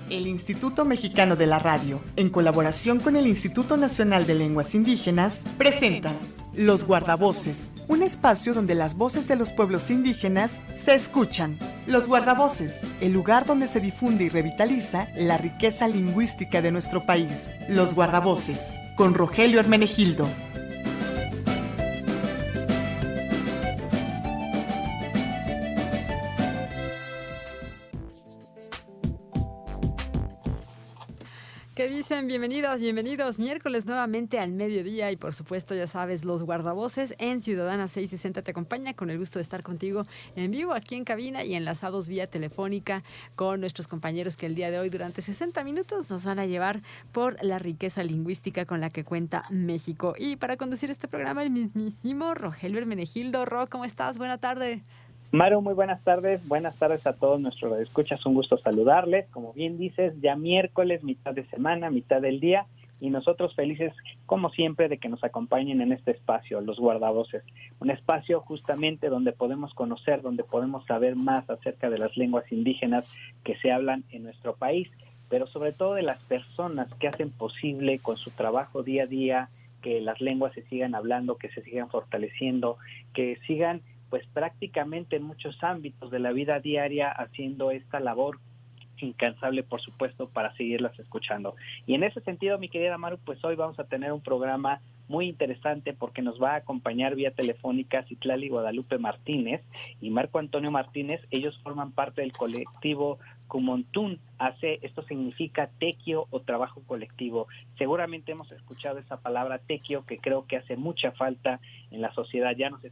El Instituto Mexicano de la Radio, en colaboración con el Instituto Nacional de Lenguas Indígenas, presentan Los Guardavoces, un espacio donde las voces de los pueblos indígenas se escuchan. Los Guardavoces, el lugar donde se difunde y revitaliza la riqueza lingüística de nuestro país. Los Guardavoces, con Rogelio Hermenegildo. ¿Qué dicen? Bienvenidos. Miércoles nuevamente al mediodía y por supuesto, ya sabes, Los Guardavoces en Ciudadana 660 te acompaña con el gusto de estar contigo en vivo aquí en cabina y enlazados vía telefónica con nuestros compañeros que el día de hoy durante 60 minutos nos van a llevar por la riqueza lingüística con la que cuenta México. Y para conducir este programa, el mismísimo Rogelio Hermenegildo. Ro, ¿cómo estás? Buena tarde. Maru, muy buenas tardes a todos nuestros radioescuchas, un gusto saludarles, como bien dices, ya miércoles, mitad de semana, mitad del día, y nosotros felices, como siempre, de que nos acompañen en este espacio, Los Guardavoces, un espacio justamente donde podemos conocer, donde podemos saber más acerca de las lenguas indígenas que se hablan en nuestro país, pero sobre todo de las personas que hacen posible con su trabajo día a día que las lenguas se sigan hablando, que se sigan fortaleciendo, que sigan pues prácticamente en muchos ámbitos de la vida diaria haciendo esta labor incansable, por supuesto, para seguirlas escuchando. Y en ese sentido, mi querida Maru, pues hoy vamos a tener un programa muy interesante porque nos va a acompañar vía telefónica Citlali Guadalupe Martínez y Marco Antonio Martínez. Ellos forman parte del colectivo Kumontún. Esto significa tequio o trabajo colectivo. Seguramente hemos escuchado esa palabra tequio, que creo que hace mucha falta en la sociedad. Ya nos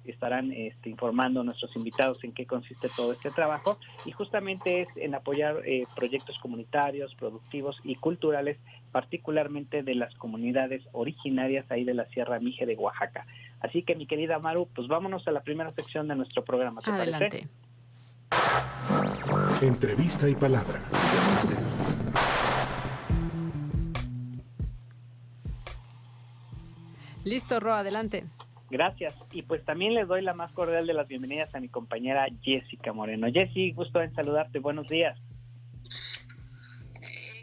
estarán informando nuestros invitados en qué consiste todo este trabajo, y justamente es en apoyar proyectos comunitarios, productivos y culturales, particularmente de las comunidades originarias ahí de la Sierra Mije de Oaxaca. Así que, mi querida Maru, pues vámonos a la primera sección de nuestro programa, ¿te Adelante. parece? Entrevista y palabra. Listo, Ro, adelante. Gracias. Y pues también les doy la más cordial de las bienvenidas a mi compañera Jessica Moreno. Jessy, gusto en saludarte. Buenos días.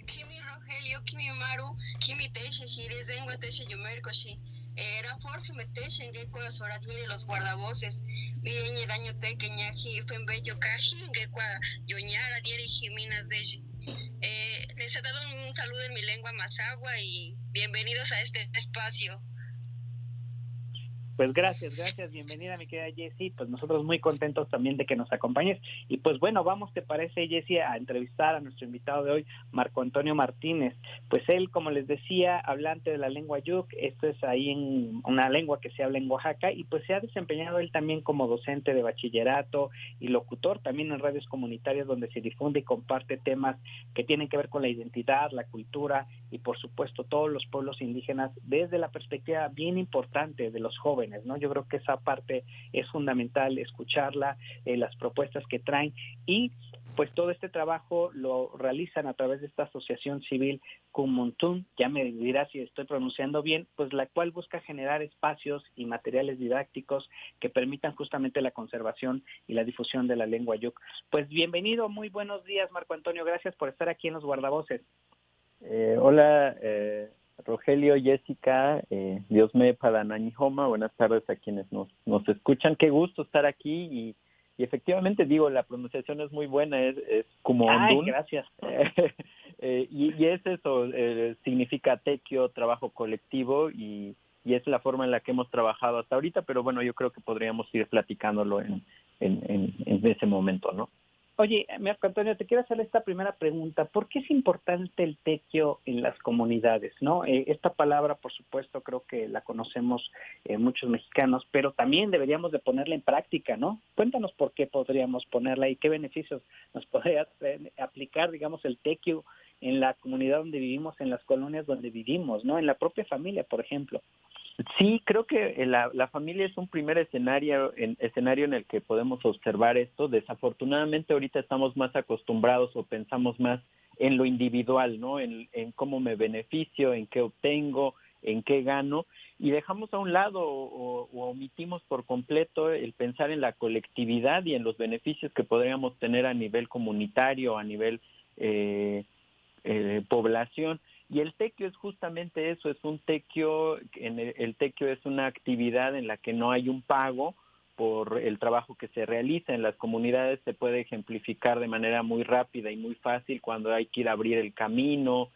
Kimi Rogelio, Kimi Maru, Kimi Teche, Jirezengua Teche Yumerkoshi. Era Force Meteche en Gekua Soratiri Los Guardavoces. Bien daño te Keñaji, Fembello Kaji, Gekua Yoñara, Dieri Jiminas Deji. Les he dado un saludo en mi lengua mazagua y bienvenidos a este espacio. Pues gracias, bienvenida mi querida Jessy, pues nosotros muy contentos también de que nos acompañes, y pues bueno, vamos, ¿te parece, Jessy, a entrevistar a nuestro invitado de hoy, Marco Antonio Martínez? Pues él, como les decía, hablante de la lengua Yuk, esto es ahí en una lengua que se habla en Oaxaca, y pues se ha desempeñado él también como docente de bachillerato y locutor también en radios comunitarias donde se difunde y comparte temas que tienen que ver con la identidad, la cultura y por supuesto todos los pueblos indígenas desde la perspectiva bien importante de los jóvenes, ¿no? Yo creo que esa parte es fundamental, escucharla, las propuestas que traen, y pues todo este trabajo lo realizan a través de esta asociación civil Kumontún, ya me dirás si estoy pronunciando bien, pues la cual busca generar espacios y materiales didácticos que permitan justamente la conservación y la difusión de la lengua Yuk. Pues bienvenido, muy buenos días, Marco Antonio, gracias por estar aquí en Los Guardavoces. Hola, Rogelio, Jessica, Dios me padananihoma, buenas tardes a quienes nos escuchan, qué gusto estar aquí y efectivamente digo, la pronunciación es muy buena, es como Ondún. Gracias. Y es eso, significa tequio, trabajo colectivo y es la forma en la que hemos trabajado hasta ahorita, pero bueno, yo creo que podríamos ir platicándolo en ese momento, ¿no? Oye, Marco Antonio, te quiero hacer esta primera pregunta. ¿Por qué es importante el tequio en las comunidades, no? Esta palabra, por supuesto, creo que la conocemos muchos mexicanos, pero también deberíamos de ponerla en práctica, ¿no? Cuéntanos por qué podríamos ponerla y qué beneficios nos podría aplicar, digamos, el tequio en la comunidad donde vivimos, en las colonias donde vivimos, ¿no? En la propia familia, por ejemplo. Sí, creo que la familia es un primer escenario en el que podemos observar esto. Desafortunadamente ahorita estamos más acostumbrados o pensamos más en lo individual, ¿no? En cómo me beneficio, en qué obtengo, en qué gano, y dejamos a un lado o omitimos por completo el pensar en la colectividad y en los beneficios que podríamos tener a nivel comunitario, a nivel población. Y el tequio es justamente eso, es un tequio, el tequio es una actividad en la que no hay un pago por el trabajo que se realiza. En las comunidades se puede ejemplificar de manera muy rápida y muy fácil cuando hay que ir a abrir el camino,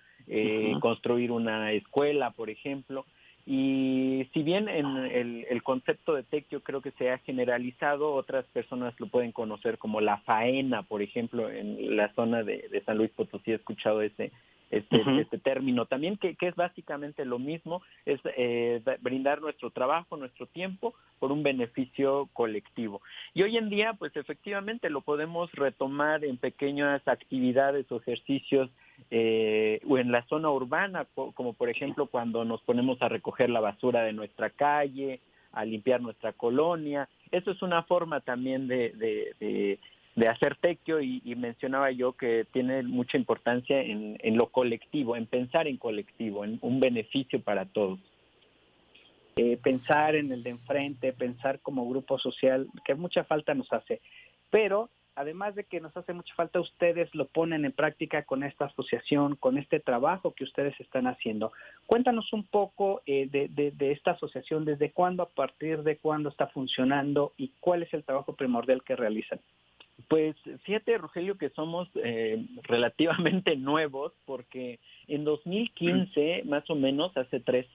construir una escuela, por ejemplo. Y si bien en el concepto de tequio creo que se ha generalizado, otras personas lo pueden conocer como la faena, por ejemplo, en la zona de San Luis Potosí he escuchado este término también, que es básicamente lo mismo, es brindar nuestro trabajo, nuestro tiempo por un beneficio colectivo. Y hoy en día, pues efectivamente lo podemos retomar en pequeñas actividades o ejercicios o en la zona urbana, como por ejemplo cuando nos ponemos a recoger la basura de nuestra calle, a limpiar nuestra colonia. Eso es una forma también de hacer tequio y mencionaba yo que tiene mucha importancia en lo colectivo, en pensar en colectivo, en un beneficio para todos. Pensar en el de enfrente, pensar como grupo social, que mucha falta nos hace. Pero además de que nos hace mucha falta, ustedes lo ponen en práctica con esta asociación, con este trabajo que ustedes están haciendo. Cuéntanos un poco de esta asociación, desde cuándo, a partir de cuándo está funcionando y cuál es el trabajo primordial que realizan. Pues fíjate, Rogelio, que somos relativamente nuevos, porque en 2015, más o menos, hace 3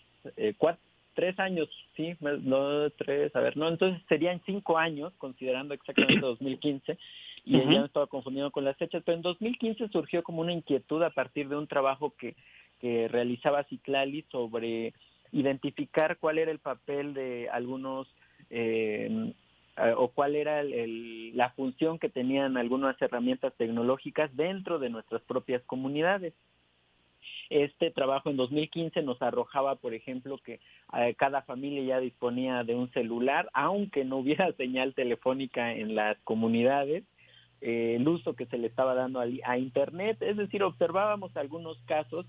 años, sí, no 3, entonces serían 5 años, considerando exactamente 2015, y ya me estaba confundiendo con las fechas, pero en 2015 surgió como una inquietud a partir de un trabajo que realizaba Citlali sobre identificar cuál era el papel de algunos o cuál era la función que tenían algunas herramientas tecnológicas dentro de nuestras propias comunidades. Este trabajo en 2015 nos arrojaba, por ejemplo, que cada familia ya disponía de un celular, aunque no hubiera señal telefónica en las comunidades, el uso que se le estaba dando a Internet, es decir, observábamos algunos casos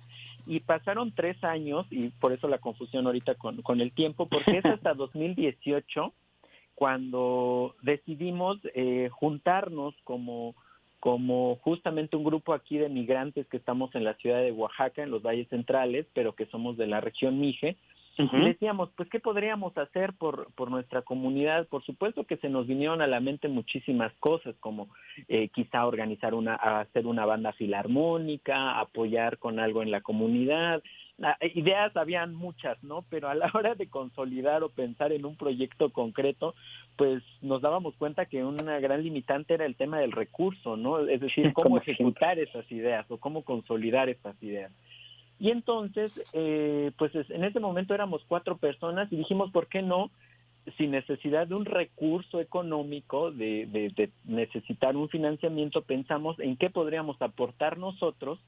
y pasaron 3 años, y por eso la confusión ahorita con el tiempo, porque es hasta 2018 cuando decidimos juntarnos como justamente un grupo aquí de migrantes que estamos en la ciudad de Oaxaca, en los valles centrales, pero que somos de la región Mije, y decíamos, pues, ¿qué podríamos hacer por nuestra comunidad? Por supuesto que se nos vinieron a la mente muchísimas cosas, como quizá hacer una banda filarmónica, apoyar con algo en la comunidad. Ideas habían muchas, ¿no? Pero a la hora de consolidar o pensar en un proyecto concreto, pues nos dábamos cuenta que una gran limitante era el tema del recurso, ¿no? Es decir, cómo ejecutar esas ideas o cómo consolidar esas ideas. Y entonces, pues en ese momento éramos 4 personas y dijimos, ¿por qué no? Sin necesidad de un recurso económico, de necesitar un financiamiento, pensamos en qué podríamos aportar nosotros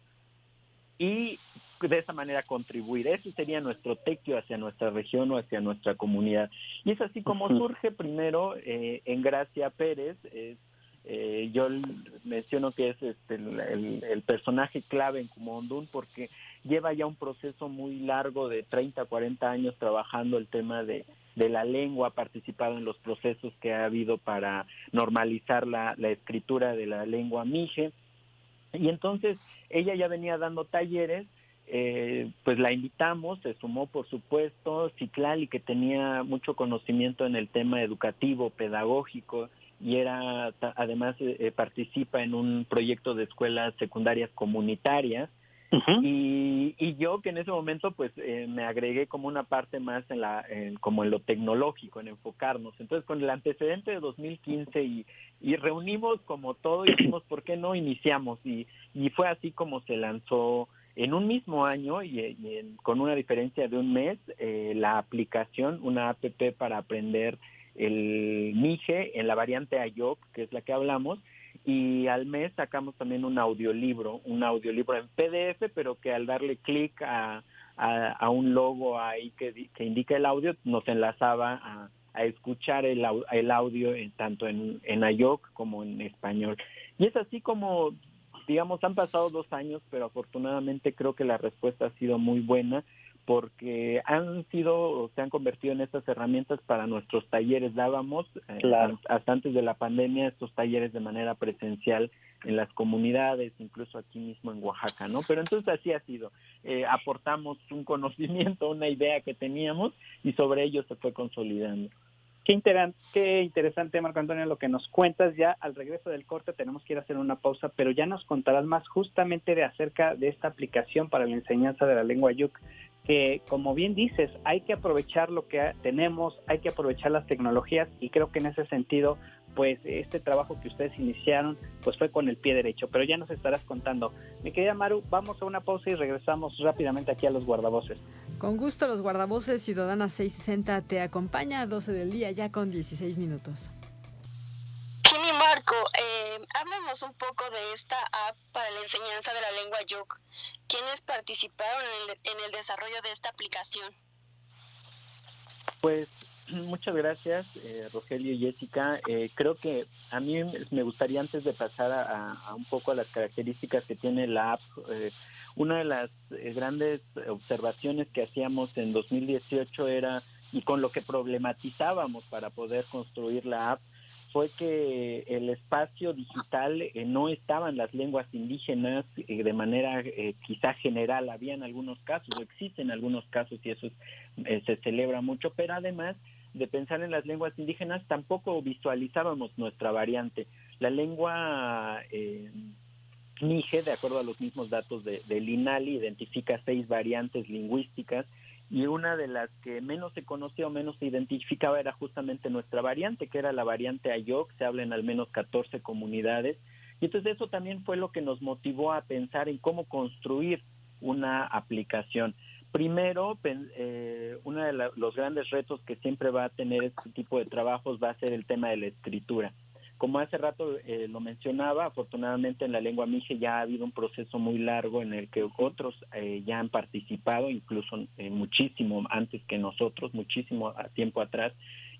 y de esa manera contribuir. Ese sería nuestro tequio hacia nuestra región o hacia nuestra comunidad. Y es así como surge primero en Gracia Pérez. Yo menciono que es el personaje clave en Kumondún porque lleva ya un proceso muy largo de 30, 40 años trabajando el tema de la lengua, ha participado en los procesos que ha habido para normalizar la escritura de la lengua mije. Y entonces ella ya venía dando talleres, pues la invitamos, se sumó por supuesto Citlali, que tenía mucho conocimiento en el tema educativo, pedagógico, y además participa en un proyecto de escuelas secundarias comunitarias. Y yo que en ese momento pues me agregué como una parte más como en lo tecnológico, en enfocarnos. Entonces con el antecedente de 2015 y reunimos como todo y dijimos, ¿por qué no iniciamos? Y fue así como se lanzó en un mismo año con una diferencia de un mes la aplicación, una app para aprender el mije en la variante Ayok, que es la que hablamos. Y al mes sacamos también un audiolibro en PDF, pero que al darle clic a un logo ahí que indica el audio, nos enlazaba a escuchar el audio tanto en Ayok como en español. Y es así como, digamos, han pasado 2 años, pero afortunadamente creo que la respuesta ha sido muy buena, porque se han convertido en estas herramientas para nuestros talleres. Dábamos, hasta antes de la pandemia, estos talleres de manera presencial las comunidades, incluso aquí mismo en Oaxaca, ¿no? Pero entonces así ha sido. Aportamos un conocimiento, una idea que teníamos y sobre ello se fue consolidando. Qué interesante, Marco Antonio, lo que nos cuentas. Ya al regreso del corte tenemos que ir a hacer una pausa, pero ya nos contarás más justamente acerca de esta aplicación para la enseñanza de la lengua Yuk, que como bien dices, hay que aprovechar lo que tenemos, hay que aprovechar las tecnologías, y creo que en ese sentido, pues este trabajo que ustedes iniciaron, pues fue con el pie derecho, pero ya nos estarás contando. Mi querida Maru, vamos a una pausa y regresamos rápidamente aquí a Los Guardavoces. Con gusto, Los Guardavoces, Ciudadana 660 te acompaña a 12 del día, ya con 16 minutos. Sí, mi Marco, háblanos un poco de esta app para la enseñanza de la lengua Yuk. ¿Quiénes participaron en el desarrollo de esta aplicación? Pues muchas gracias, Rogelio y Jessica. Creo que a mí me gustaría, antes de pasar a un poco a las características que tiene la app, una de las grandes observaciones que hacíamos en 2018 era, y con lo que problematizábamos para poder construir la app, fue que el espacio digital no estaba en las lenguas indígenas de manera quizá general. Había en algunos casos, o existen algunos casos, y eso se celebra mucho, pero además de pensar en las lenguas indígenas, tampoco visualizábamos nuestra variante. La lengua Mije, de acuerdo a los mismos datos del INALI, identifica 6 variantes lingüísticas, y una de las que menos se conocía o menos se identificaba era justamente nuestra variante, que era la variante Ayok. Se habla en al menos 14 comunidades, y entonces eso también fue lo que nos motivó a pensar en cómo construir una aplicación. Primero, uno de los grandes retos que siempre va a tener este tipo de trabajos va a ser el tema de la escritura. Como hace rato lo mencionaba, afortunadamente en la lengua mije ya ha habido un proceso muy largo en el que otros ya han participado, incluso muchísimo antes que nosotros, muchísimo tiempo atrás,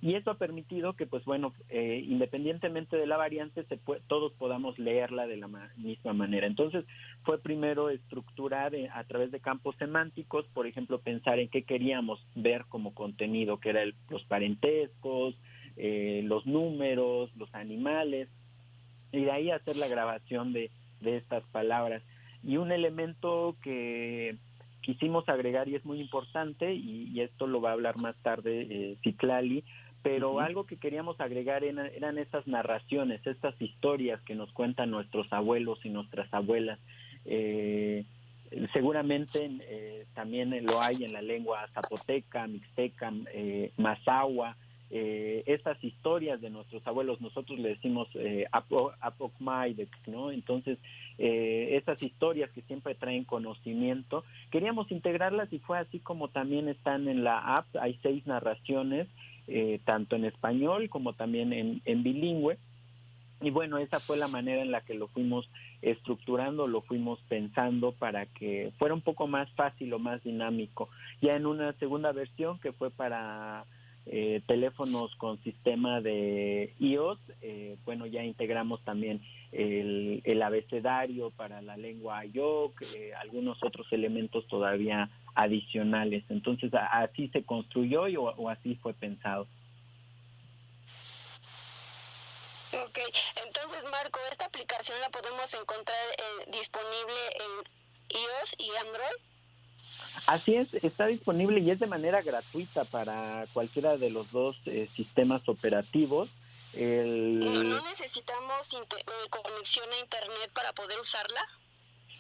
y eso ha permitido que, pues bueno, independientemente de la variante, todos podamos leerla de la misma manera. Entonces, fue primero estructurar a través de campos semánticos, por ejemplo, pensar en qué queríamos ver como contenido, que era los parentescos, los números, los animales, y de ahí hacer la grabación de estas palabras. Y un elemento que quisimos agregar, y es muy importante, y esto lo va a hablar más tarde Citlali, pero algo que queríamos agregar eran estas narraciones, estas historias que nos cuentan nuestros abuelos y nuestras abuelas. Seguramente también lo hay en la lengua zapoteca, mixteca, mazahua. Estas historias de nuestros abuelos, nosotros le decimos apocmaidec, ¿no? Entonces, esas historias que siempre traen conocimiento, queríamos integrarlas, y fue así como también están en la app. Hay 6 narraciones, tanto en español como también en bilingüe. Y bueno, esa fue la manera en la que lo fuimos estructurando, lo fuimos pensando para que fuera un poco más fácil o más dinámico. Ya en una segunda versión, que fue para teléfonos con sistema de iOS, bueno, ya integramos también el abecedario para la lengua Ayok, algunos otros elementos todavía adicionales. Entonces, así se construyó o así fue pensado. Ok, entonces Marco, esta aplicación la podemos encontrar disponible en iOS y Android. Así es, está disponible y es de manera gratuita para cualquiera de los dos sistemas operativos. ¿No necesitamos conexión a internet para poder usarla?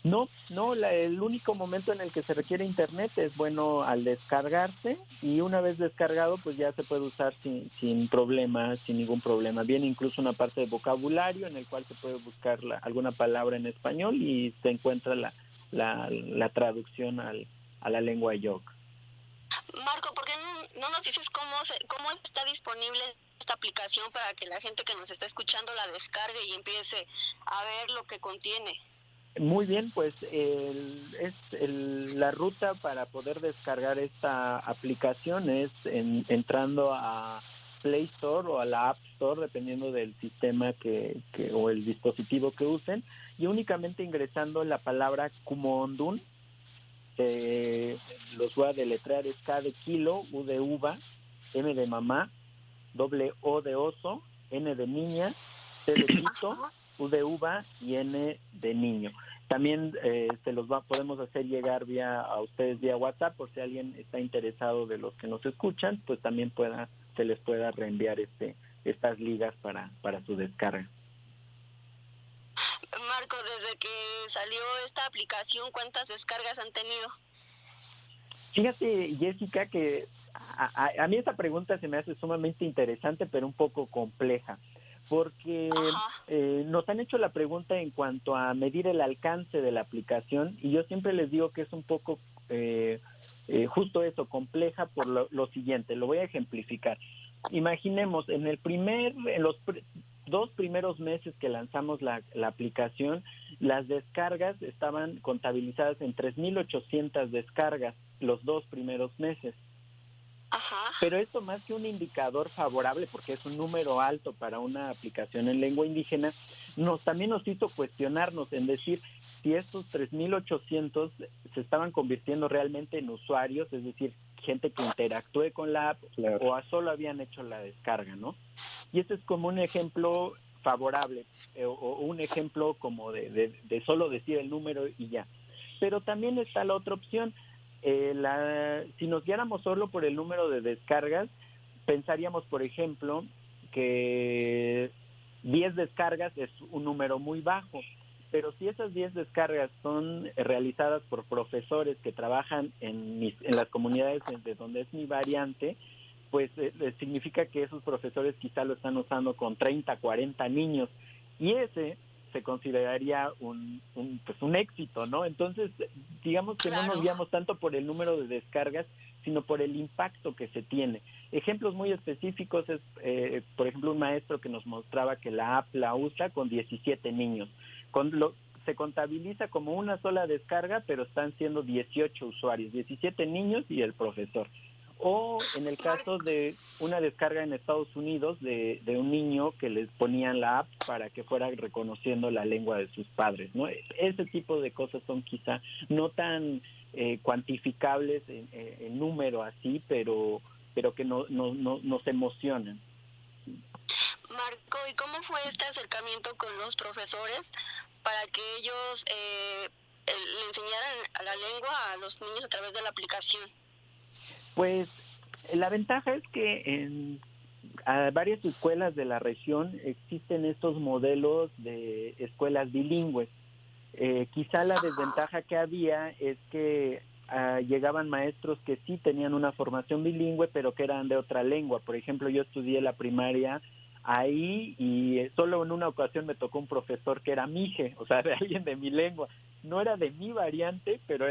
No, el único momento en el que se requiere internet es, bueno, al descargarse, y una vez descargado, pues ya se puede usar sin problema, sin ningún problema. Viene incluso una parte de vocabulario en el cual se puede buscar alguna palabra en español y se encuentra la traducción a la lengua Ayok. Marco, ¿por qué no nos dices cómo está disponible esta aplicación para que la gente que nos está escuchando la descargue y empiece a ver lo que contiene? Muy bien, pues la ruta para poder descargar esta aplicación es entrando a Play Store o a la App Store, dependiendo del sistema o el dispositivo que usen, y únicamente ingresando la palabra Kumondun. Los voy a deletrear: es K de kilo, U de uva, M de mamá, O de oso, N de niña, T de Tito, U de uva y N de niño. También podemos hacer llegar a ustedes vía WhatsApp, por si alguien está interesado de los que nos escuchan, pues también se les pueda reenviar estas ligas para su descarga. Marco, desde que salió esta aplicación, ¿cuántas descargas han tenido? Fíjate, Jessica, que a mí esta pregunta se me hace sumamente interesante, pero un poco compleja, porque nos han hecho la pregunta en cuanto a medir el alcance de la aplicación, y yo siempre les digo que es un poco justo eso, compleja por lo siguiente. Lo voy a ejemplificar. Imaginemos, en los 2 primeros meses que lanzamos la aplicación, las descargas estaban contabilizadas en 3,800 descargas los 2 primeros meses. Ajá. Pero esto, más que un indicador favorable, porque es un número alto para una aplicación en lengua indígena, también nos hizo cuestionarnos en decir si estos 3,800 se estaban convirtiendo realmente en usuarios, es decir, gente que interactúe con la app, o solo habían hecho la descarga, ¿no? Y ese es como un ejemplo favorable, o un ejemplo como de solo decir el número y ya. Pero también está la otra opción. Si nos guiáramos solo por el número de descargas, pensaríamos, por ejemplo, que 10 descargas es un número muy bajo, pero si esas 10 descargas son realizadas por profesores que trabajan en las comunidades de donde es mi variante, pues significa que esos profesores quizá lo están usando con 30, 40 niños, y ese se consideraría un éxito, ¿no? Entonces, digamos que no nos guiamos tanto por el número de descargas, sino por el impacto que se tiene. Ejemplos muy específicos es, por ejemplo, un maestro que nos mostraba que la app la usa con 17 niños. Se contabiliza como una sola descarga, pero están siendo 18 usuarios, 17 niños y el profesor. O en el caso de una descarga en Estados Unidos de un niño que les ponían la app para que fuera reconociendo la lengua de sus padres, ¿no? Ese tipo de cosas son quizá no tan cuantificables en número así, pero que nos emocionan. Marco, ¿y cómo fue este acercamiento con los profesores para que ellos le enseñaran a la lengua a los niños a través de la aplicación? Pues la ventaja es que en varias escuelas de la región existen estos modelos de escuelas bilingües. Quizá la desventaja que había es que llegaban maestros que sí tenían una formación bilingüe, pero que eran de otra lengua. Por ejemplo, yo estudié la primaria ahí y solo en una ocasión me tocó un profesor que era mije, o sea, de alguien de mi lengua. No era de mi variante, pero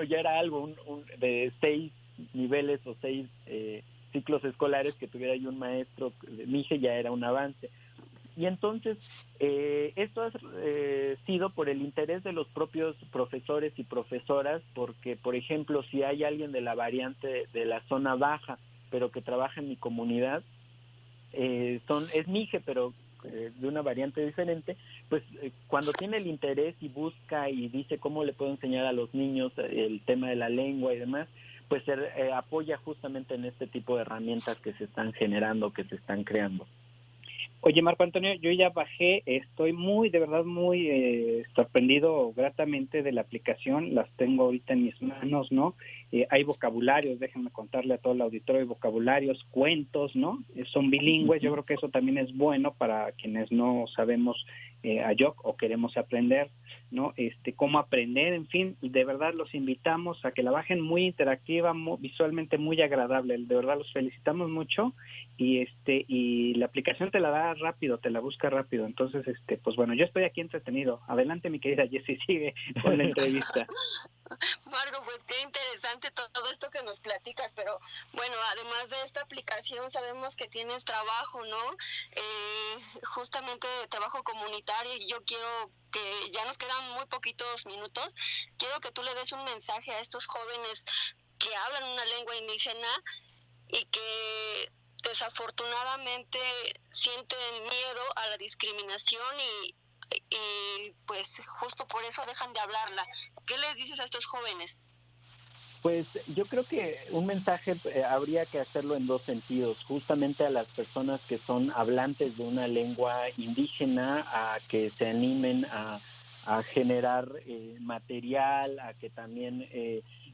ya era algo de 6 niveles o 6 ciclos escolares que tuviera yo un maestro de mije, ya era un avance. Y entonces esto ha sido por el interés de los propios profesores y profesoras, porque, por ejemplo, si hay alguien de la variante de la zona baja, pero que trabaja en mi comunidad, es mije, pero de una variante diferente, pues cuando tiene el interés y busca y dice cómo le puedo enseñar a los niños el tema de la lengua y demás, pues se apoya justamente en este tipo de herramientas que se están generando, que se están creando. Oye, Marco Antonio, yo ya bajé, estoy de verdad muy sorprendido gratamente de la aplicación, las tengo ahorita en mis manos, ¿no? Hay vocabularios, déjenme contarle a todo el auditorio, hay vocabularios, cuentos, ¿no? Son bilingües, yo creo que eso también es bueno para quienes no sabemos Ayok o queremos aprender, ¿no? Cómo aprender, en fin, de verdad los invitamos a que la bajen, muy interactiva, visualmente muy agradable, de verdad los felicitamos mucho y la aplicación te la da rápido, te la busca rápido, entonces pues bueno, yo estoy aquí entretenido. Adelante, mi querida Jessie, sigue con la entrevista. Marco, pues qué interesante todo esto que nos platicas, pero bueno, además de esta aplicación sabemos que tienes trabajo, ¿no? Justamente trabajo comunitario, y yo quiero que ya nos quedan muy poquitos minutos, quiero que tú le des un mensaje a estos jóvenes que hablan una lengua indígena y que desafortunadamente sienten miedo a la discriminación y pues justo por eso dejan de hablarla. ¿Qué les dices a estos jóvenes? Pues yo creo que un mensaje habría que hacerlo en dos sentidos, justamente a las personas que son hablantes de una lengua indígena, a que se animen a generar material, a que también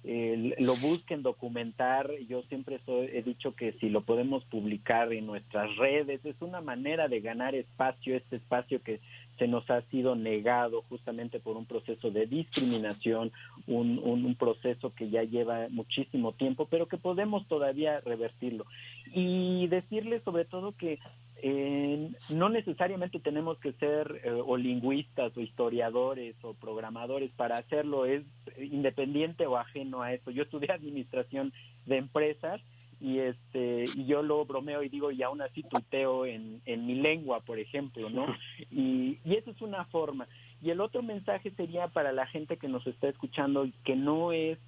lo busquen documentar. Yo siempre he dicho que si lo podemos publicar en nuestras redes, es una manera de ganar espacio, este espacio que se nos ha sido negado justamente por un proceso de discriminación, un proceso que ya lleva muchísimo tiempo, pero que podemos todavía revertirlo. Y decirles sobre todo que no necesariamente tenemos que ser o lingüistas o historiadores o programadores para hacerlo, es independiente o ajeno a eso. Yo estudié administración de empresas y yo lo bromeo y digo, y aún así tuiteo en mi lengua, por ejemplo, ¿no? Y eso es una forma. Y el otro mensaje sería para la gente que nos está escuchando y que no es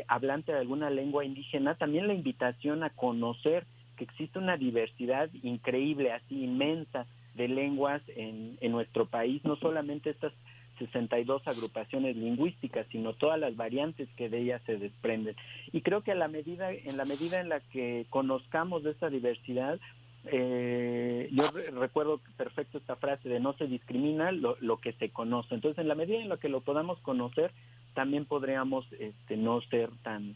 hablante de alguna lengua indígena, también la invitación a conocer que existe una diversidad increíble, así inmensa, de lenguas en nuestro país, no solamente estas 62 agrupaciones lingüísticas, sino todas las variantes que de ellas se desprenden. Y creo que en la medida en la que conozcamos de esta diversidad, yo recuerdo perfecto esta frase de no se discrimina lo que se conoce. Entonces, en la medida en la que lo podamos conocer, también podríamos no ser tan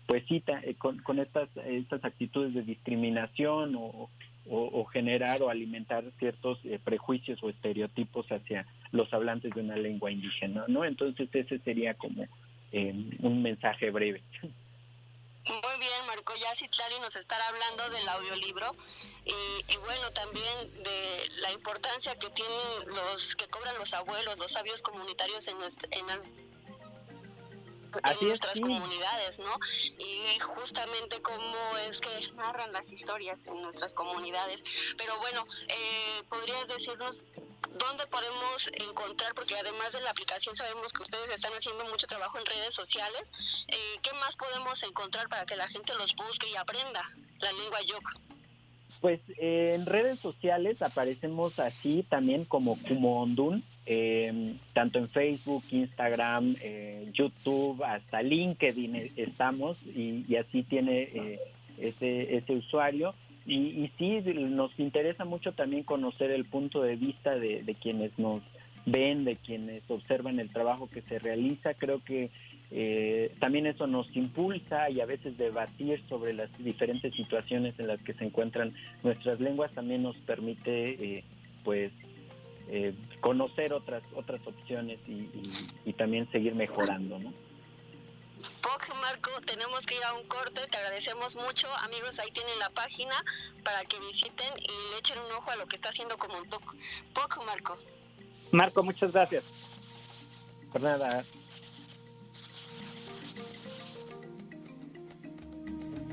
pues sí, con estas actitudes de discriminación o generar o alimentar ciertos prejuicios o estereotipos hacia los hablantes de una lengua indígena, ¿no? Entonces ese sería como un mensaje breve. Muy bien, Marco, ya Citlali nos estará hablando del audiolibro y bueno, también de la importancia que tienen los que cobran los abuelos, los sabios comunitarios en nuestras comunidades, ¿no? Y justamente cómo es que narran las historias en nuestras comunidades. Pero bueno, ¿podrías decirnos dónde podemos encontrar, porque además de la aplicación sabemos que ustedes están haciendo mucho trabajo en redes sociales, ¿qué más podemos encontrar para que la gente los busque y aprenda la lengua Yuk? Pues en redes sociales aparecemos así también como Kumondún, tanto en Facebook, Instagram, YouTube, hasta LinkedIn estamos y así tiene ese usuario. Y sí, nos interesa mucho también conocer el punto de vista de quienes nos ven, de quienes observan el trabajo que se realiza. Creo que también eso nos impulsa y a veces debatir sobre las diferentes situaciones en las que se encuentran nuestras lenguas también nos permite conocer otras opciones y también seguir mejorando, ¿no? Marco, tenemos que ir a un corte, te agradecemos mucho, amigos, ahí tienen la página para que visiten y le echen un ojo a lo que está haciendo Kumondún. Marco. Marco, muchas gracias. Por nada.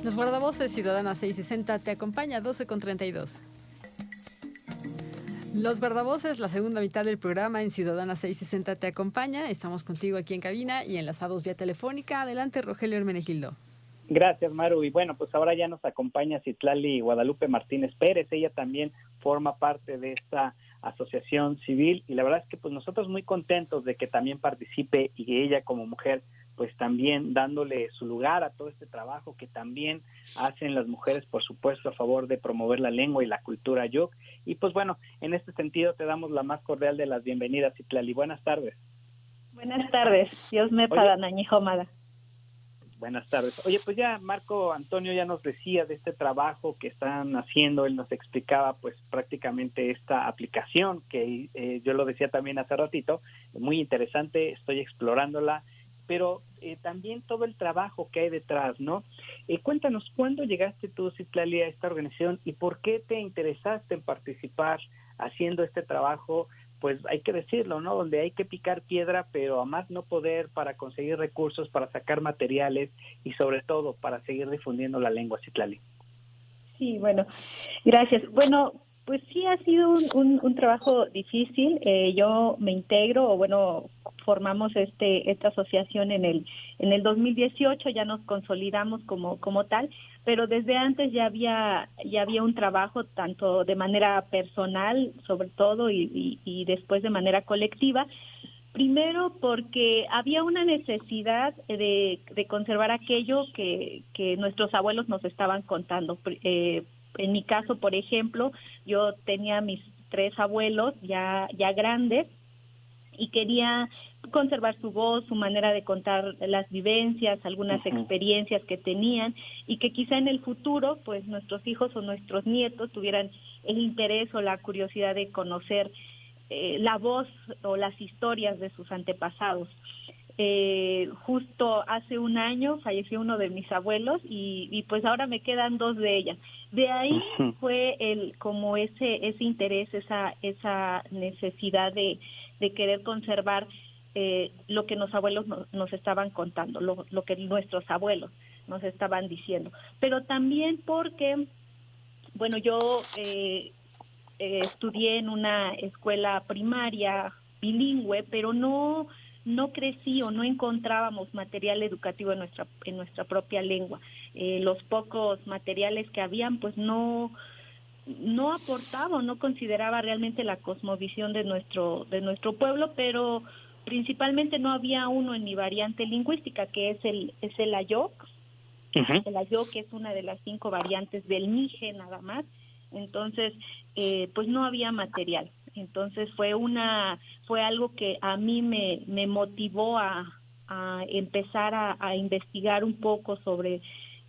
Los guardavoces Ciudadana 660 te acompaña 12:32. Los guardavoces, la segunda mitad del programa en Ciudadana 660 te acompaña. Estamos contigo aquí en cabina y enlazados vía telefónica. Adelante, Rogelio Hermenegildo. Gracias, Maru. Y bueno, pues ahora ya nos acompaña Citlali Guadalupe Martínez Pérez. Ella también forma parte de esta asociación civil y la verdad es que pues nosotros muy contentos de que también participe y ella como mujer pues también dándole su lugar a todo este trabajo que también hacen las mujeres, por supuesto, a favor de promover la lengua y la cultura Yuk. Y pues bueno, en este sentido te damos la más cordial de las bienvenidas, Citlali. Buenas tardes. Buenas tardes. Dios me padananyihomada. Buenas tardes. Oye, pues ya Marco Antonio ya nos decía de este trabajo que están haciendo, él nos explicaba pues prácticamente esta aplicación que yo lo decía también hace ratito, muy interesante, estoy explorándola, pero también todo el trabajo que hay detrás, ¿no? Cuéntanos, ¿cuándo llegaste tú, Citlali, a esta organización y por qué te interesaste en participar haciendo este trabajo? Pues hay que decirlo, ¿no? Donde hay que picar piedra, pero a más no poder para conseguir recursos, para sacar materiales y sobre todo para seguir difundiendo la lengua, Citlali. Sí, bueno, gracias. Bueno, pues sí ha sido un trabajo difícil. Yo me integro, o bueno, formamos esta asociación en el 2018, ya nos consolidamos como tal, pero desde antes ya había un trabajo tanto de manera personal, sobre todo, y después de manera colectiva, Primero porque había una necesidad de conservar aquello que nuestros abuelos nos estaban contando. En mi caso, por ejemplo, yo tenía mis 3 abuelos ya grandes y quería conservar su voz, su manera de contar las vivencias, algunas experiencias que tenían, y que quizá en el futuro, pues nuestros hijos o nuestros nietos tuvieran el interés o la curiosidad de conocer la voz o las historias de sus antepasados. Justo hace un año falleció uno de mis abuelos y pues ahora me quedan 2 de ellas. De ahí fue como ese interés, esa necesidad de querer conservar lo que los abuelos nos estaban contando, lo que nuestros abuelos nos estaban diciendo. Pero también porque, bueno, yo estudié en una escuela primaria bilingüe, pero no crecí o no encontrábamos material educativo en nuestra propia lengua. Los pocos materiales que habían, pues no aportaba, no consideraba realmente la cosmovisión de nuestro pueblo, pero principalmente no había uno en mi variante lingüística, que es el Ayok. El Ayok es una de las 5 variantes del Mije nada más. Entonces, pues no había material. Entonces fue algo que a mí me motivó a empezar a investigar un poco sobre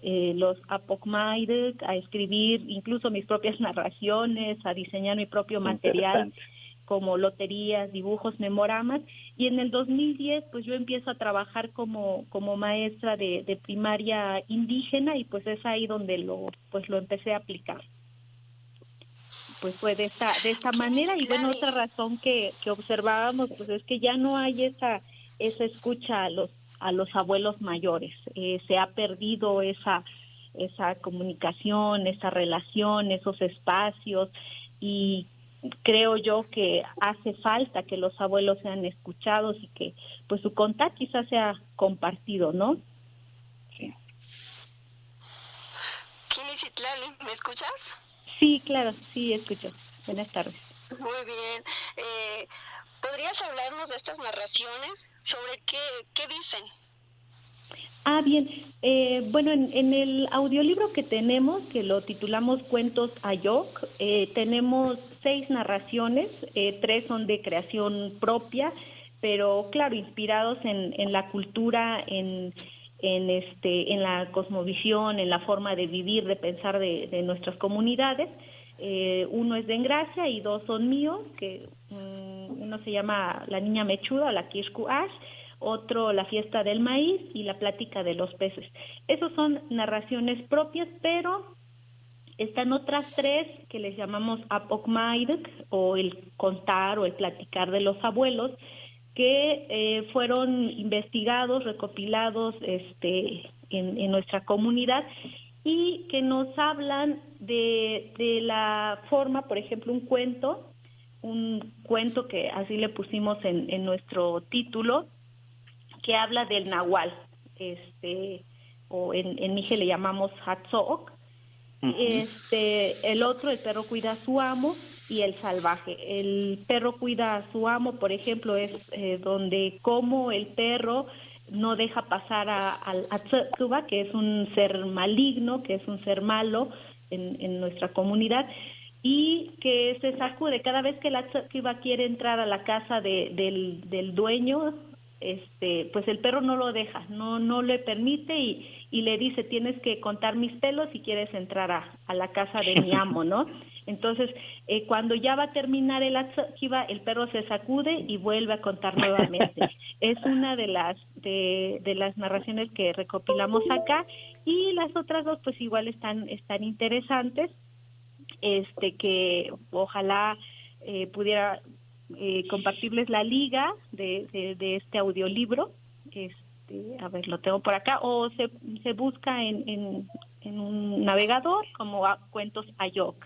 los Apokmaidek, a escribir incluso mis propias narraciones, a diseñar mi propio material como loterías, dibujos, memoramas, y en el 2010 pues yo empiezo a trabajar como maestra de primaria indígena, y pues es ahí donde lo empecé a aplicar. Pues fue de esta manera. Y bueno, otra razón que observábamos pues es que ya no hay esa escucha a los abuelos mayores. Se ha perdido esa comunicación, esa relación, esos espacios, y creo yo que hace falta que los abuelos sean escuchados y que pues su contar quizás sea compartido, ¿no? Sí. Kini Citlali, ¿me escuchas? Sí, claro, sí, escucho. Buenas tardes. Muy bien. ¿Podrías hablarnos de estas narraciones? ¿Sobre qué dicen? Bien. Bueno, en el audiolibro que tenemos, que lo titulamos Cuentos Ayok, tenemos 6 narraciones, 3 son de creación propia, pero claro, inspirados en la cultura, en la cosmovisión, en la forma de vivir, de pensar de nuestras comunidades. Uno es de Engracia y 2 son míos, que uno se llama La Niña Mechuda o la Kishku Ash, otro La Fiesta del Maíz y La Plática de los Peces. Esos son narraciones propias, pero están otras 3 que les llamamos Apokmaidek, o el contar o el platicar de los abuelos, que fueron investigados, recopilados en nuestra comunidad, y que nos hablan de la forma, por ejemplo, un cuento que así le pusimos en nuestro título, que habla del nahual, o en Mije le llamamos Hatzook. El otro, el perro cuida a su amo, y el salvaje. El perro cuida a su amo, por ejemplo, es donde como el perro no deja pasar al Atzcuba, que es un ser maligno, que es un ser malo en nuestra comunidad, y que se sacude cada vez que el Atzcuba quiere entrar a la casa del dueño. Pues el perro no lo deja, no le permite, y le dice: tienes que contar mis pelos si quieres entrar a la casa de mi amo, ¿no? Entonces, cuando ya va a terminar el Atzakiva, el perro se sacude y vuelve a contar nuevamente. Es una de las narraciones que recopilamos acá, y las otras 2 pues igual están interesantes, que ojalá pudiera compartirles la liga de este audiolibro. A ver, lo tengo por acá, o se busca en un navegador como Cuentos Ayok.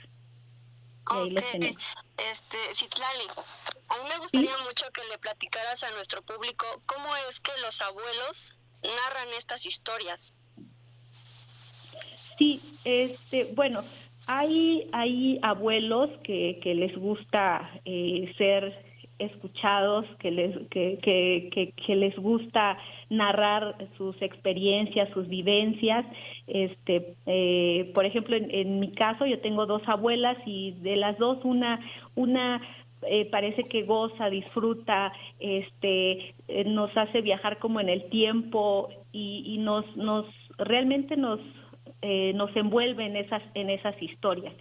Y ahí los tenemos. Citlali, a mí me gustaría mucho que le platicaras a nuestro público cómo es que los abuelos narran estas historias. Sí, bueno, hay abuelos que les gusta ser escuchados, que les gusta narrar sus experiencias, sus vivencias. Por ejemplo, en mi caso, yo tengo 2 abuelas y de las 2, una parece que goza, disfruta, nos hace viajar como en el tiempo y realmente nos envuelve en esas historias.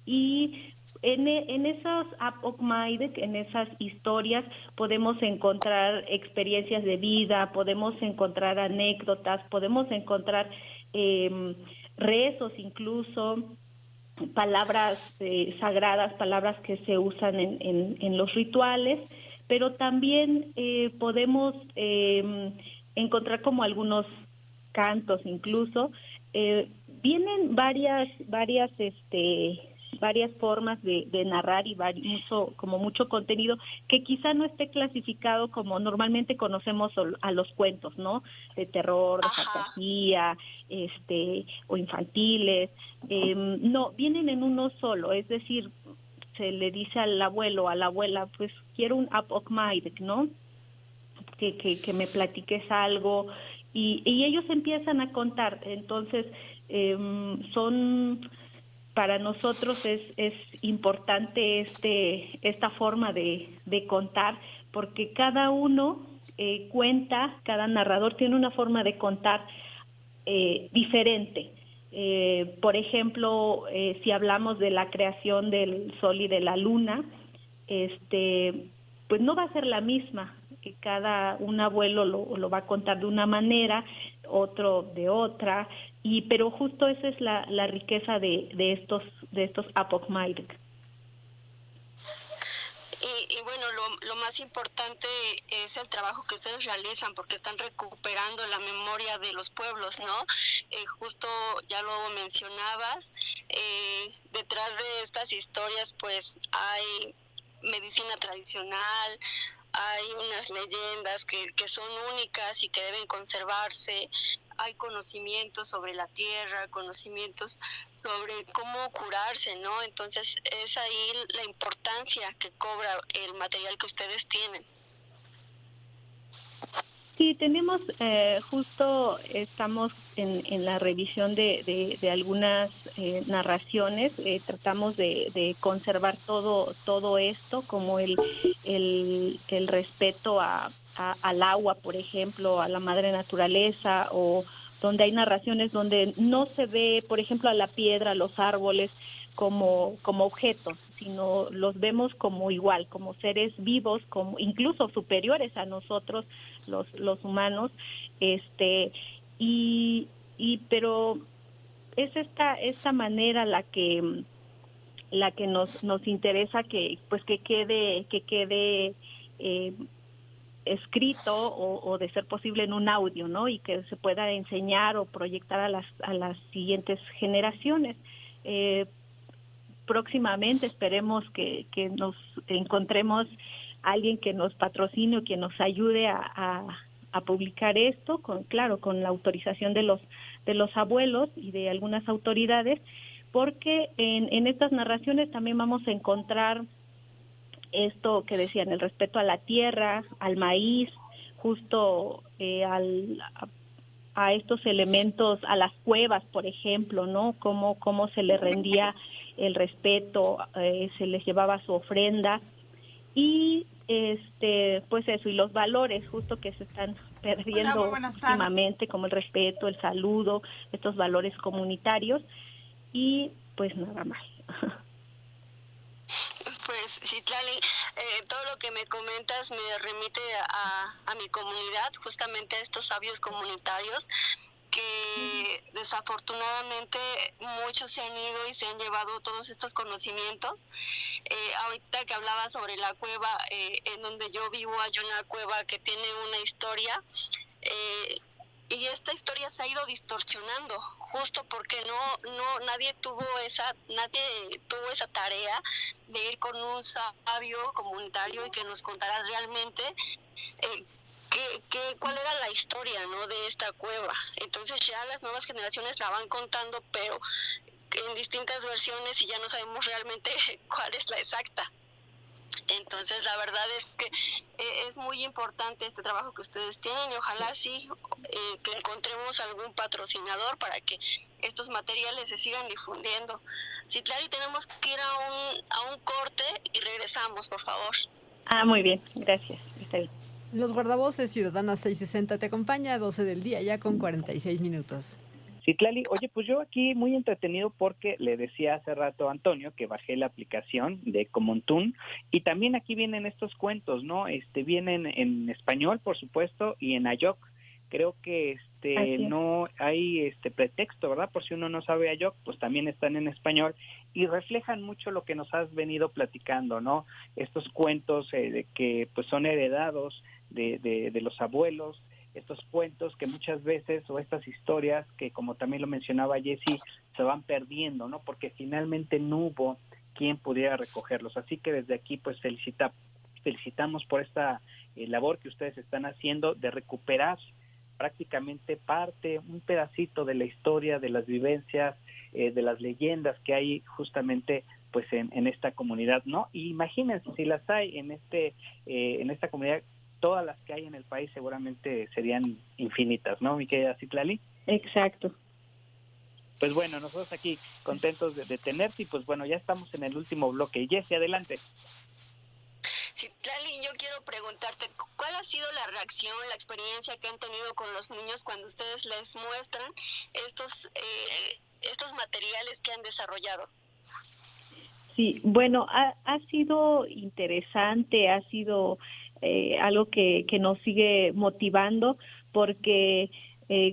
Y en esos Apokmaidek, en esas historias, podemos encontrar experiencias de vida, podemos encontrar anécdotas, podemos encontrar rezos incluso, palabras sagradas, palabras que se usan en los rituales, pero también podemos encontrar como algunos cantos incluso. Vienen varias formas de narrar y mucho contenido que quizá no esté clasificado como normalmente conocemos a los cuentos, ¿no? De terror, de fantasía, o infantiles. No, vienen en uno solo, es decir, se le dice al abuelo, a la abuela, pues quiero un Apokmaidek, ¿no? Que me platiques algo, y ellos empiezan a contar. Entonces, para nosotros es importante esta forma de contar, porque cada uno cuenta, cada narrador tiene una forma de contar diferente. Por ejemplo, si hablamos de la creación del sol y de la luna, pues no va a ser la misma. Un abuelo lo va a contar de una manera, otro de otra, pero justo esa es la riqueza de estos Apokmaidek. Y bueno, lo más importante es el trabajo que ustedes realizan, porque están recuperando la memoria de los pueblos, ¿no? Justo ya lo mencionabas, detrás de estas historias pues hay medicina tradicional, hay unas leyendas que son únicas y que deben conservarse, hay conocimientos sobre la tierra, conocimientos sobre cómo curarse, ¿no? Entonces es ahí la importancia que cobra el material que ustedes tienen. Sí, tenemos, justo estamos en la revisión de algunas narraciones. Tratamos de conservar todo esto, como el respeto al agua, por ejemplo, a la madre naturaleza, o donde hay narraciones donde no se ve, por ejemplo, a la piedra, a los árboles como objetos, sino los vemos como igual, como seres vivos, como incluso superiores a nosotros los humanos, pero es esta manera la que nos interesa que quede escrito o de ser posible en un audio, ¿no? Y que se pueda enseñar o proyectar a las siguientes generaciones. Próximamente esperemos que nos encontremos alguien que nos patrocine o que nos ayude a publicar esto, con la autorización de los abuelos y de algunas autoridades, porque en estas narraciones también vamos a encontrar esto que decían, el respeto a la tierra, al maíz, justo a estos elementos, a las cuevas, por ejemplo, ¿no? Cómo se le rendía el respeto, se les llevaba su ofrenda, y pues eso, y los valores justo que se están perdiendo últimamente, como el respeto, el saludo, estos valores comunitarios, y pues nada más. Pues Citlali, todo lo que me comentas me remite a mi comunidad, justamente a estos sabios comunitarios que desafortunadamente muchos se han ido y se han llevado todos estos conocimientos. Ahorita que hablaba sobre la cueva, en donde yo vivo hay una cueva que tiene una historia, y esta historia se ha ido distorsionando justo porque nadie tuvo esa tarea de ir con un sabio comunitario y que nos contara realmente cuál era la historia, ¿no?, de esta cueva. Entonces ya las nuevas generaciones la van contando, pero en distintas versiones, y ya no sabemos realmente cuál es la exacta. Entonces, la verdad es que es muy importante este trabajo que ustedes tienen y ojalá sí que encontremos algún patrocinador para que estos materiales se sigan difundiendo. Citlali, tenemos que ir a un corte y regresamos, por favor. Muy bien, gracias. Está bien. Los guardavoces Ciudadanas 660 te acompaña a 12 del día, ya con 46 minutos. Citlali, oye, pues yo aquí muy entretenido porque le decía hace rato a Antonio que bajé la aplicación de Comontún y también aquí vienen estos cuentos, ¿no? Vienen en español, por supuesto, y en Ayoc. Creo que no hay pretexto, ¿verdad? Por si uno no sabe Ayoc, pues también están en español y reflejan mucho lo que nos has venido platicando, ¿no? Estos cuentos de que pues son heredados de los abuelos, estos cuentos que muchas veces, o estas historias que, como también lo mencionaba Jessie, se van perdiendo, ¿no? Porque finalmente no hubo quien pudiera recogerlos. Así que desde aquí, pues felicitamos por esta labor que ustedes están haciendo de recuperar prácticamente un pedacito de la historia, de las vivencias, de las leyendas que hay justamente pues en esta comunidad, ¿no? Y imagínense si las hay en esta comunidad. Todas las que hay en el país seguramente serían infinitas, ¿no, mi querida Citlali? Exacto. Pues bueno, nosotros aquí contentos de tenerte y pues bueno, ya estamos en el último bloque. Jessie, adelante. Citlali, yo quiero preguntarte, ¿cuál ha sido la reacción, la experiencia que han tenido con los niños cuando ustedes les muestran estos materiales que han desarrollado? Sí, bueno, ha sido interesante, ha sido algo que nos sigue motivando porque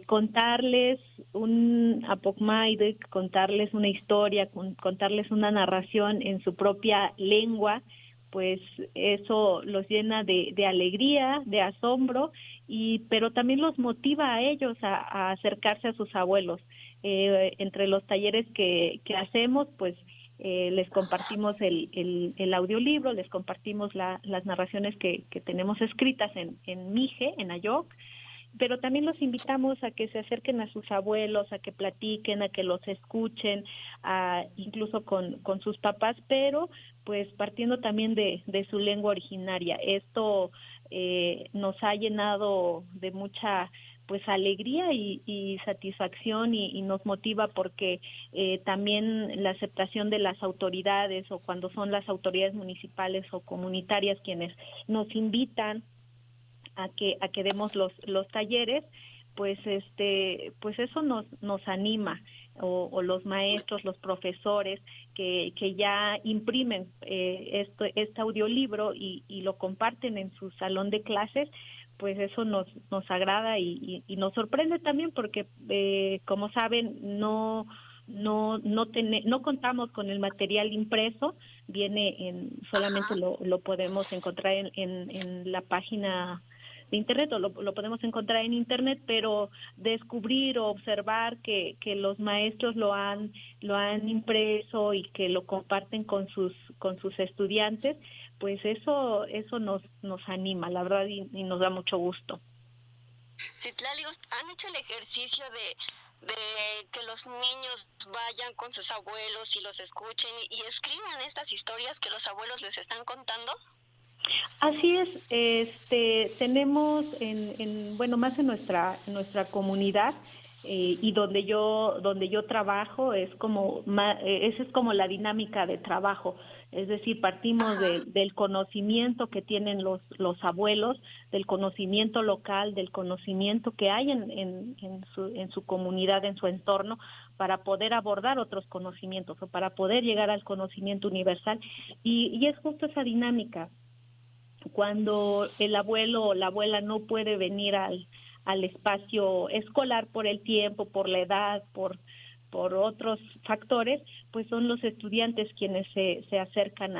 contarles un apocmaide, contarles una historia, contarles una narración en su propia lengua, pues eso los llena de alegría, de asombro, pero también los motiva a ellos a acercarse a sus abuelos. Entre los talleres que hacemos, pues les compartimos el audiolibro, les compartimos las narraciones que tenemos escritas en Mije, en Ayoc, pero también los invitamos a que se acerquen a sus abuelos, a que platiquen, a que los escuchen, incluso con sus papás, pero pues partiendo también de su lengua originaria. Esto nos ha llenado de mucha pues alegría y satisfacción y nos motiva porque también la aceptación de las autoridades o cuando son las autoridades municipales o comunitarias quienes nos invitan a que demos los talleres, pues eso nos anima, o los maestros, los profesores que ya imprimen este audiolibro y lo comparten en su salón de clases, pues eso nos agrada y nos sorprende también porque como saben no contamos con el material impreso, viene solamente lo podemos encontrar en la página de internet, o lo podemos encontrar en internet, pero descubrir o observar que los maestros lo han impreso y que lo comparten con sus estudiantes, pues eso nos anima, la verdad, y nos da mucho gusto. Citlali, ¿han hecho el ejercicio de que los niños vayan con sus abuelos y los escuchen y escriban estas historias que los abuelos les están contando? Así es, tenemos más en nuestra comunidad y donde yo trabajo esa es como la dinámica de trabajo, es decir, partimos del conocimiento que tienen los abuelos, del conocimiento local, del conocimiento que hay en su comunidad, en su entorno, para poder abordar otros conocimientos o para poder llegar al conocimiento universal y es justo esa dinámica. Cuando el abuelo o la abuela no puede venir al espacio escolar por el tiempo, por la edad, por otros factores, pues son los estudiantes quienes se acercan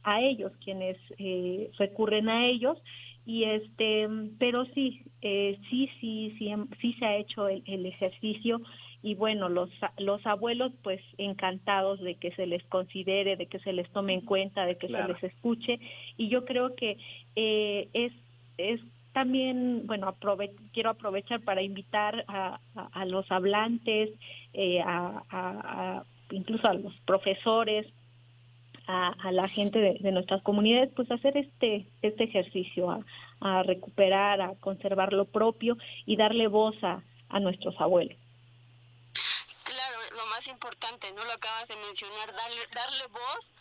a ellos, quienes recurren a ellos, y pero sí se ha hecho el ejercicio. Y bueno, los abuelos pues encantados de que se les considere, de que se les tome en cuenta, de que se les escuche. Y yo creo que es también, bueno, quiero aprovechar para invitar a los hablantes, incluso a los profesores, a la gente de nuestras comunidades, pues hacer este ejercicio, a recuperar, a conservar lo propio y darle voz a nuestros abuelos. Claro, lo más importante, ¿no? Lo acabas de mencionar, darle voz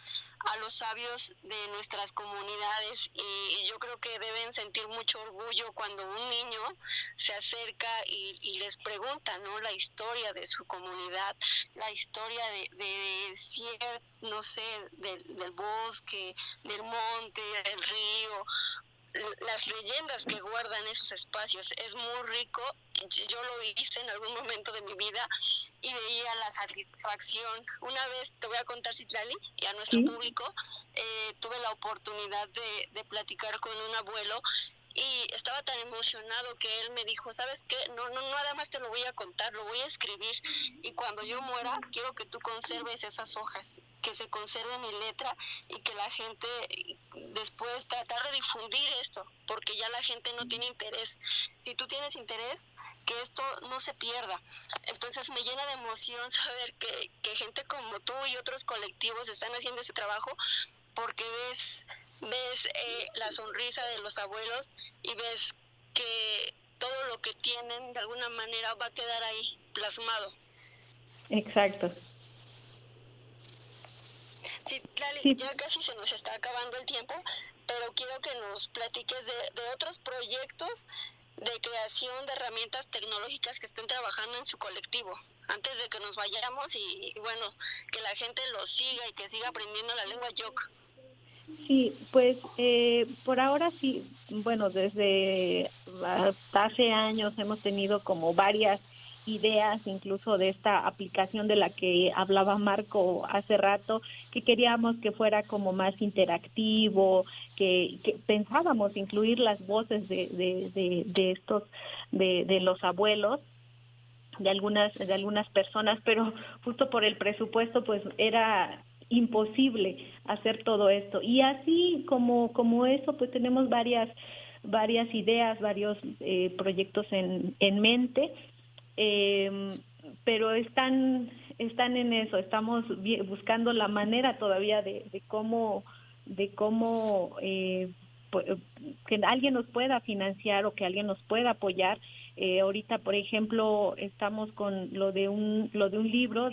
a los sabios de nuestras comunidades, y yo creo que deben sentir mucho orgullo cuando un niño se acerca y les pregunta, ¿no? La historia de su comunidad, la historia de no sé, del bosque, del monte, del río, las leyendas que guardan esos espacios. Es muy rico. Yo lo hice en algún momento de mi vida y veía la satisfacción. Una vez, te voy a contar, Citlali, y a nuestro público, tuve la oportunidad de platicar con un abuelo, y estaba tan emocionado que él me dijo, ¿sabes qué? No, nada más te lo voy a contar, lo voy a escribir, y cuando yo muera quiero que tú conserves esas hojas, que se conserve mi letra, y que la gente después tratar de difundir esto, porque ya la gente no tiene interés. Si tú tienes interés, que esto no se pierda. Entonces me llena de emoción saber que gente como tú y otros colectivos están haciendo ese trabajo, porque ves la sonrisa de los abuelos y ves que todo lo que tienen de alguna manera va a quedar ahí plasmado. Exacto. Sí, Lali, ya casi se nos está acabando el tiempo, pero quiero que nos platiques de otros proyectos de creación de herramientas tecnológicas que estén trabajando en su colectivo, antes de que nos vayamos, y bueno, que la gente los siga y que siga aprendiendo la lengua Yok. Sí, pues por ahora sí, bueno, desde hace años hemos tenido como varias ideas, incluso de esta aplicación de la que hablaba Marco hace rato, que queríamos que fuera como más interactivo, que pensábamos incluir las voces de estos, de los abuelos, de algunas personas, pero justo por el presupuesto pues era imposible hacer todo esto. Y así como eso, pues tenemos varias ideas, varios proyectos en mente, pero están en eso. Estamos buscando la manera todavía de cómo que alguien nos pueda financiar o que alguien nos pueda apoyar. Ahorita, por ejemplo, estamos con lo de un libro,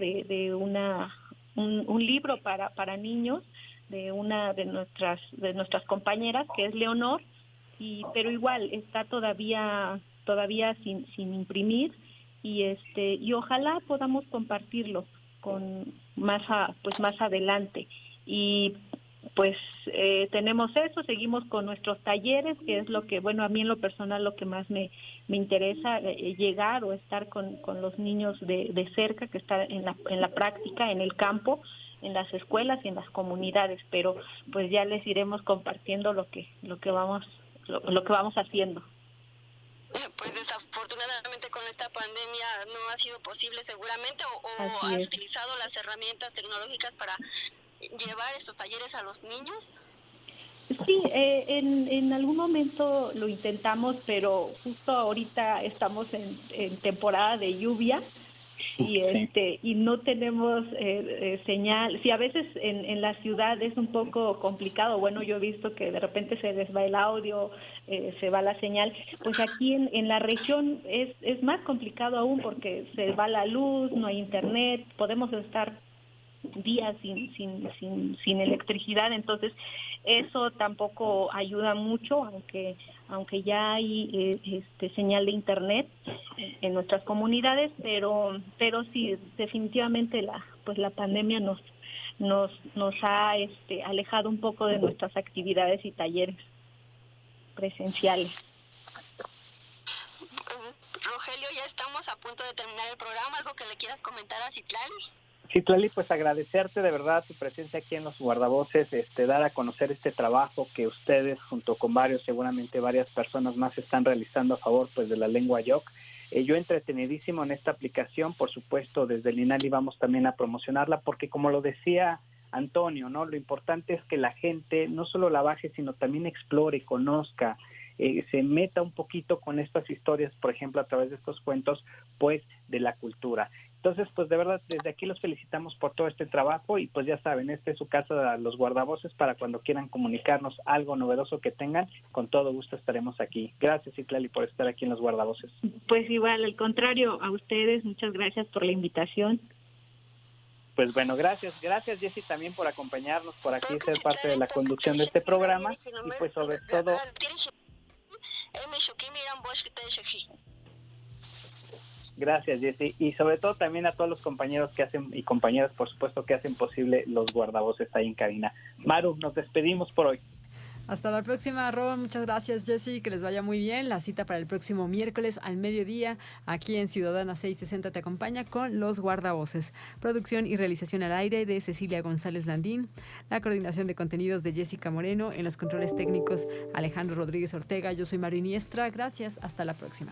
un libro para niños de una de nuestras compañeras, que es Leonor, pero igual está todavía sin imprimir, y ojalá podamos compartirlo con más adelante. Y pues tenemos eso, seguimos con nuestros talleres, que es lo que, bueno, a mí en lo personal lo que más me interesa, llegar o estar con los niños de cerca, que están en la práctica, en el campo, en las escuelas y en las comunidades, pero pues ya les iremos compartiendo lo que vamos haciendo. Pues desafortunadamente con esta pandemia no ha sido posible seguramente, o Así has es. utilizado las herramientas tecnológicas para llevar estos talleres a los niños. Sí, en algún momento lo intentamos, pero justo ahorita estamos en temporada de lluvia y no tenemos señal. Sí, a veces en la ciudad es un poco complicado. Bueno, yo he visto que de repente se les va el audio, se va la señal. Pues aquí en la región es más complicado aún, porque se va la luz, no hay internet, podemos estar días sin electricidad. Entonces eso tampoco ayuda mucho, aunque ya hay señal de internet en nuestras comunidades, pero sí, definitivamente la pandemia nos ha alejado un poco de nuestras actividades y talleres presenciales. Rogelio, ya estamos a punto de terminar el programa. ¿Algo que le quieras comentar a Citlali? Citlali, pues agradecerte de verdad tu presencia aquí en Los Guardavoces, dar a conocer este trabajo que ustedes, junto con seguramente varias personas más, están realizando a favor pues de la lengua Yok. Yo entretenidísimo en esta aplicación, por supuesto, desde el INALI vamos también a promocionarla, porque como lo decía Antonio, ¿no? Lo importante es que la gente no solo la baje, sino también explore, conozca, se meta un poquito con estas historias, por ejemplo, a través de estos cuentos, pues, de la cultura. Entonces, pues de verdad, desde aquí los felicitamos por todo este trabajo y pues ya saben, este es su casa, Los Guardavoces, para cuando quieran comunicarnos algo novedoso que tengan, con todo gusto estaremos aquí. Gracias, Citlali, por estar aquí en Los Guardavoces. Pues igual, al contrario, a ustedes, muchas gracias por la invitación. Pues bueno, gracias Jessy también por acompañarnos, por aquí ser parte de la conducción de este programa y pues sobre todo... Gracias, Jessy. Y sobre todo también a todos los compañeros que hacen y compañeras, por supuesto, que hacen posible Los Guardavoces ahí en cabina. Maru, nos despedimos por hoy. Hasta la próxima, Ron. Muchas gracias, Jessy. Que les vaya muy bien. La cita para el próximo miércoles al mediodía, aquí en Ciudadana 660 te acompaña con Los Guardavoces. Producción y realización al aire de Cecilia González Landín. La coordinación de contenidos de Jessica Moreno. En los controles técnicos, Alejandro Rodríguez Ortega. Yo soy Maru Iniestra. Gracias. Hasta la próxima.